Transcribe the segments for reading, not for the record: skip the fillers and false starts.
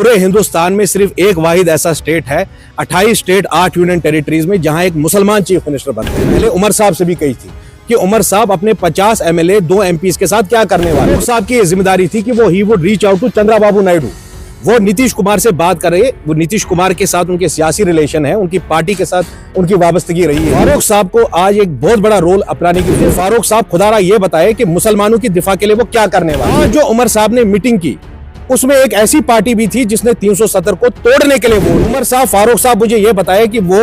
पूरे हिंदुस्तान में सिर्फ एक वाहिद ऐसा स्टेट है, 28 स्टेट 8 यूनियन टेरिटरीज में, जहां एक मुसलमान चीफ मिनिस्टर बनते हैं। पहले उमर साहब से भी कही थी कि उमर साहब अपने 50 एमएलए 2 एमपीज के साथ क्या करने वाले। फारूक साहब की ये जिम्मेदारी थी कि वो ही would reach out to Chandrababu Naidu, वो नीतीश कुमार से बात करे। वो नीतीश कुमार के साथ उनके सियासी रिलेशन है, उनकी पार्टी के साथ उनकी वाबस्तगी रही है। फारूक साहब को आज एक बहुत बड़ा रोल अपनाने की। फारूक साहब खुदारा ये बताए कि मुसलमानों की दिफा के लिए वो क्या करने वाले। जो उमर साहब ने मीटिंग की उसमें एक ऐसी पार्टी भी थी जिसने 370 को तोड़ने के लिए वोट। उमर साहब, फारूक साहब मुझे ये बताए कि वो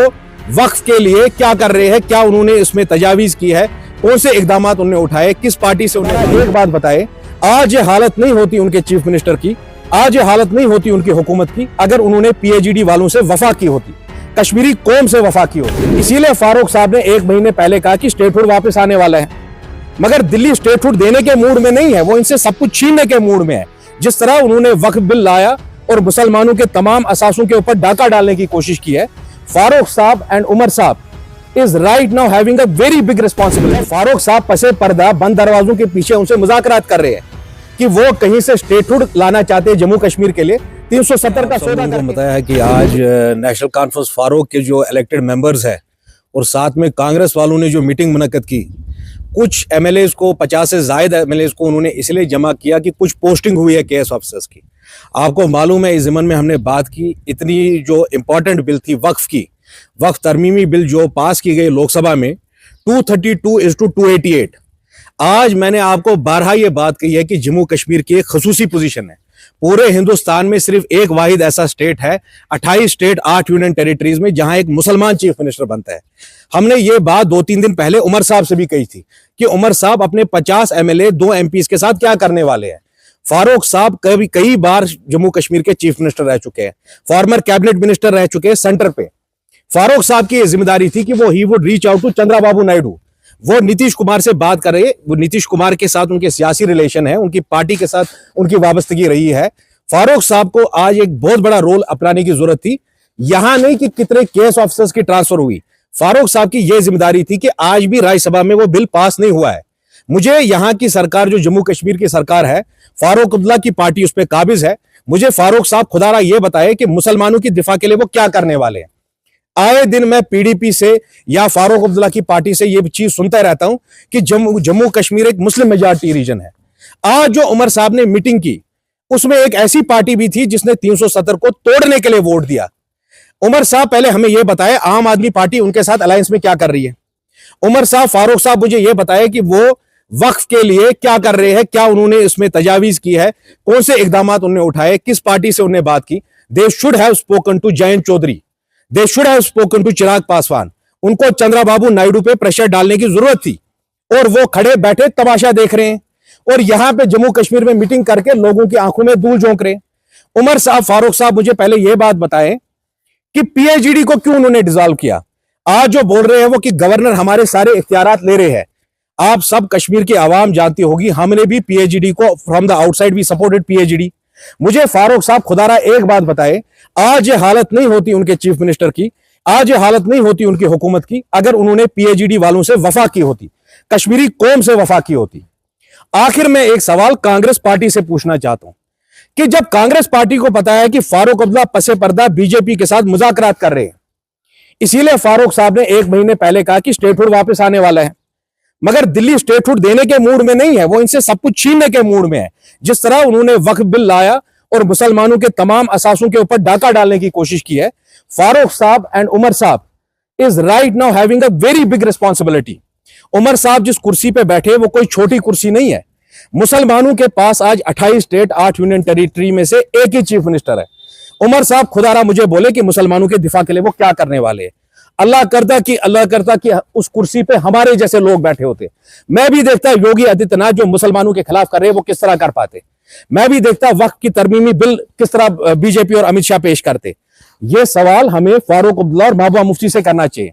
वक्फ के लिए क्या कर रहे हैं, क्या उन्होंने इसमें तजावीज की है, कौन से इकदाम उन्होंने उठाए, किस पार्टी से उन्होंने। एक बात बताए, आज ये हालत नहीं होती उनके चीफ मिनिस्टर की, आज ये हालत नहीं होती उनकी हुकूमत की अगर उन्होंने पीएचडी वालों से वफा की होती, कश्मीरी कौम से वफा की होती। इसीलिए फारूक साहब ने 1 महीने पहले कहा कि स्टेटहुड वापस आने वाला है, मगर दिल्ली स्टेटहुड देने के मूड में नहीं है, वो इनसे सब कुछ छीनने के मूड में है। जिस तरह उन्होंने वक्फ बिल लाया और मुसलमानों के तमाम असासों के ऊपर डाका डालने की कोशिश की है, फारूक साहब एंड उमर साहब is right now having a very big responsibility. Farooq साहब पसे पर्दा बंद दरवाजों के पीछे उनसे मुज़ाकरात कर रहे हैं कि वो कहीं से स्टेटहुड लाना चाहते हैं जम्मू कश्मीर के लिए। 370 का सौदा बताया है कि आज नेशनल कॉन्फ्रेंस फारूक के जो इलेक्टेड मेंबर्स है और साथ में कांग्रेस वालों ने जो मीटिंग मुनक्कद की, कुछ एमएलएस को, 50 से ज्यादा एमएलएस को उन्होंने इसलिए जमा किया कि कुछ पोस्टिंग हुई है केएस ऑफिसर्स की। आपको मालूम है इस ज़मन में हमने बात की, इतनी जो इंपॉर्टेंट बिल थी वक्फ की, वक्फ तरमीमी बिल जो पास की गई लोकसभा में 232:288। आज मैंने आपको बारहा ये बात कही है कि जम्मू कश्मीर की एक खसूसी पोजीशन है। पूरे हिंदुस्तान में सिर्फ एक वाहिद ऐसा स्टेट है, 28 स्टेट 8 यूनियन टेरिटरीज में, जहां एक मुसलमान चीफ मिनिस्टर बनता है। हमने ये बात 2-3 दिन पहले उमर साहब से भी कही थी कि उमर साहब अपने 50 एमएलए 2 एमपीज के साथ क्या करने वाले हैं। फारूक साहब कई बार जम्मू कश्मीर के चीफ मिनिस्टर रह चुके हैं, फॉर्मर कैबिनेट मिनिस्टर रह चुके हैं सेंटर पे। फारूक साहब की जिम्मेदारी थी कि वो ही would reach out to Chandrababu Naidu, वो नीतीश कुमार से बात करे। वो नीतीश कुमार के साथ उनके सियासी रिलेशन है, उनकी पार्टी के साथ उनकी वाबस्तगी रही है। फारूक साहब को आज एक बहुत बड़ा रोल अपनाने की जरूरत थी। यहां नहीं कि कितने केस ऑफिसर्स की ट्रांसफर हुई, फारूक साहब की यह जिम्मेदारी थी कि आज भी राज्यसभा में वो बिल पास नहीं हुआ है। मुझे यहां की सरकार, जो जम्मू कश्मीर की सरकार है, फारूक अब्दुल्ला की पार्टी उस पर काबिज है। मुझे फारूक साहब खुदारा ये बताए कि मुसलमानों की दिफा के लिए वो क्या करने वाले हैं। आए दिन मैं पीडीपी से या फारूक अब्दुल्ला की पार्टी से ये चीज सुनता रहता हूं कि जम्मू कश्मीर एक मुस्लिम मेजॉरिटी रीजन है। आज जो उमर साहब ने मीटिंग की उसमें एक ऐसी पार्टी भी थी जिसने 370 को तोड़ने के लिए वोट दिया। उमर साहब पहले हमें यह बताए आम आदमी पार्टी उनके साथ अलायंस में क्या कर रही है। उमर साहब, फारूक साहब मुझे यह बताए कि वो वक्फ के लिए क्या कर रहे हैं, क्या उन्होंने इसमें तजावीज की है, कौन से इकदाम उन्होंने उठाए, किस पार्टी से उन्होंने बात की। They should have spoken to Jayant Chaudhary, they should have spoken to Chirag Paswan. उनको चंद्रबाबू नायडू पे प्रेशर डालने की जरूरत थी और वो खड़े बैठे तमाशा देख रहे हैं और यहां पे जम्मू कश्मीर में मीटिंग करके लोगों की आंखों में धूल झोंक रहे हैं। उमर साहब, फारूक साहब मुझे पहले यह बात बताएं कि पीएचडी को क्यों उन्होंने डिसॉल्व किया। आज जो बोल रहे हैं वो कि गवर्नर हमारे सारे इख्तियारात ले रहे हैं। आप सब कश्मीर की आवाम जानती होगी, हमने भी पीएचडी को फ्रॉम द आउटसाइड भी सपोर्टेड पीएचडी। मुझे फारूक साहब खुदारा एक बात बताए, आज ये हालत नहीं होती उनके चीफ मिनिस्टर की, आज ये हालत नहीं होती उनकी हुकूमत की अगर उन्होंने पीएचडी वालों से वफा की होती, कश्मीरी कौम से वफा की होती। आखिर में एक सवाल कांग्रेस पार्टी से पूछना चाहता हूं कि जब कांग्रेस पार्टी को पता है कि फारूक अब्दुल्ला पसे पर्दा बीजेपी के साथ मुज़ाकरात कर रहे हैं, इसीलिए फारूक साहब ने 1 महीने पहले कहा कि स्टेटहुड वापस आने वाला है, मगर दिल्ली स्टेटहुड देने के मूड में नहीं है, वो इनसे सब कुछ छीनने के मूड में है। जिस तरह उन्होंने वक्फ बिल लाया और मुसलमानों के तमाम असासों के ऊपर डाका डालने की कोशिश की है। फारूक साहब एंड उमर साहब is right now having a very big responsibility. Umar साहब जिस कुर्सी पे बैठे वो कोई छोटी कुर्सी नहीं है। मुसलमानों के पास आज 28 स्टेट 8 यूनियन टेरिटरी में से एक ही चीफ मिनिस्टर है। उमर साहब खुदारा मुझे बोले कि मुसलमानों के दिफा के लिए वो क्या करने वाले हैं। अल्लाह करता कि उस कुर्सी पे हमारे जैसे लोग बैठे होते। मैं भी देखता योगी आदित्यनाथ जो मुसलमानों के खिलाफ कर रहे हैं वो किस तरह कर पाते। मैं भी देखता वक्फ की तरमीमी बिल किस तरह बीजेपी और अमित शाह पेश करते। ये सवाल हमें फारूक अब्दुल्ला और महबूबा मुफ्ती से करना चाहिए।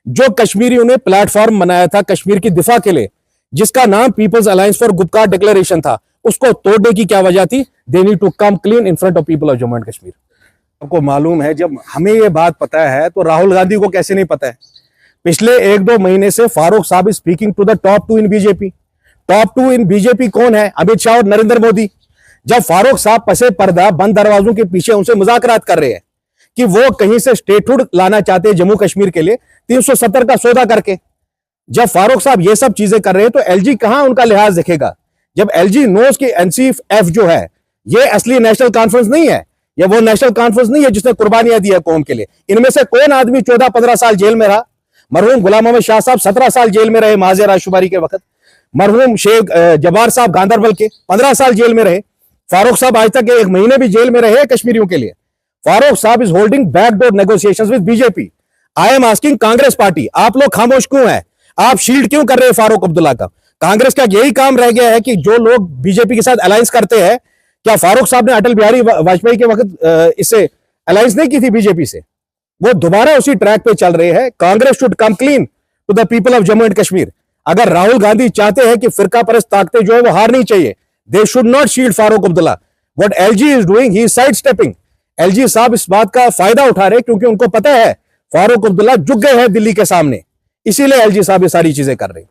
जो कश्मीरियों ने प्लेटफॉर्म बनाया था कश्मीर की दिफा के लिए, जिसका नाम people's alliance for Gupkar declaration था, उसको तोड़ने की क्या वजह थी? They need to come clean in front of people of Jammu and Kashmir. आपको मालूम है, जब हमें ये बात पता है तो राहुल गांधी को कैसे नहीं पता है। पिछले 1-2 महीने से फारूक साहब speaking to the top 2 in BJP. Top 2 in BJP कौन है? अमित शाह और नरेंद्र मोदी। जब फारूक साहब पसे पर्दा बंद दरवाजों के पीछे उनसे मुज़ाकरात कर रहे हैं कि वो कहीं से स्टेटहुड लाना चाहते हैं जम्मू कश्मीर के लिए 370 का सौदा करके, जब फारूक साहब ये सब चीजें कर रहे हैं तो एलजी कहां उनका लिहाज रखेगा? जब एलजी नोज की एनसीएफ जो है ये असली नेशनल कॉन्फ्रेंस नहीं है, ये वो नेशनल कॉन्फ्रेंस नहीं है जिसने कुर्बानियां दी है कौम के लिए। इनमें से कौन आदमी 14-15 साल जेल में रहा? मरहूम गुलाम मोहम्मद शाह साहब 17 साल जेल में रहे माज़े राशुमारी के वक्त। मरहूम शेख जबार साहब गांधरबल के 15 साल जेल में रहे। फारूक साहब आज तक 1 महीने भी जेल में रहे कश्मीरियों के लिए। फारूक साहब is holding backdoor negotiations with BJP. I am asking Congress party, आप लोग खामोश क्यों हैं? आप शील्ड क्यों कर रहे हैं फारूक अब्दुल्ला का? कांग्रेस का यही काम रह गया है कि जो लोग बीजेपी के साथ अलायंस करते हैं, क्या फारूक साहब ने अटल बिहारी वाजपेयी के वक्त इससे अलायंस नहीं की थी बीजेपी से? वो दोबारा उसी ट्रैक पे चल रहे हैं। Congress should come clean to the people of Jammu and Kashmir. अगर राहुल गांधी चाहते हैं कि फिरका परस्त ताकतें जो है वो हारनी चाहिए, they should not shield Farooq Abdullah. What LG is doing, he is side stepping. LG साहब इस बात का फायदा उठा रहे क्योंकि उनको पता है फारूक अब्दुल्ला झुक गए हैं दिल्ली के सामने, इसीलिए एलजी साहब ये सारी चीजें कर रहे हैं।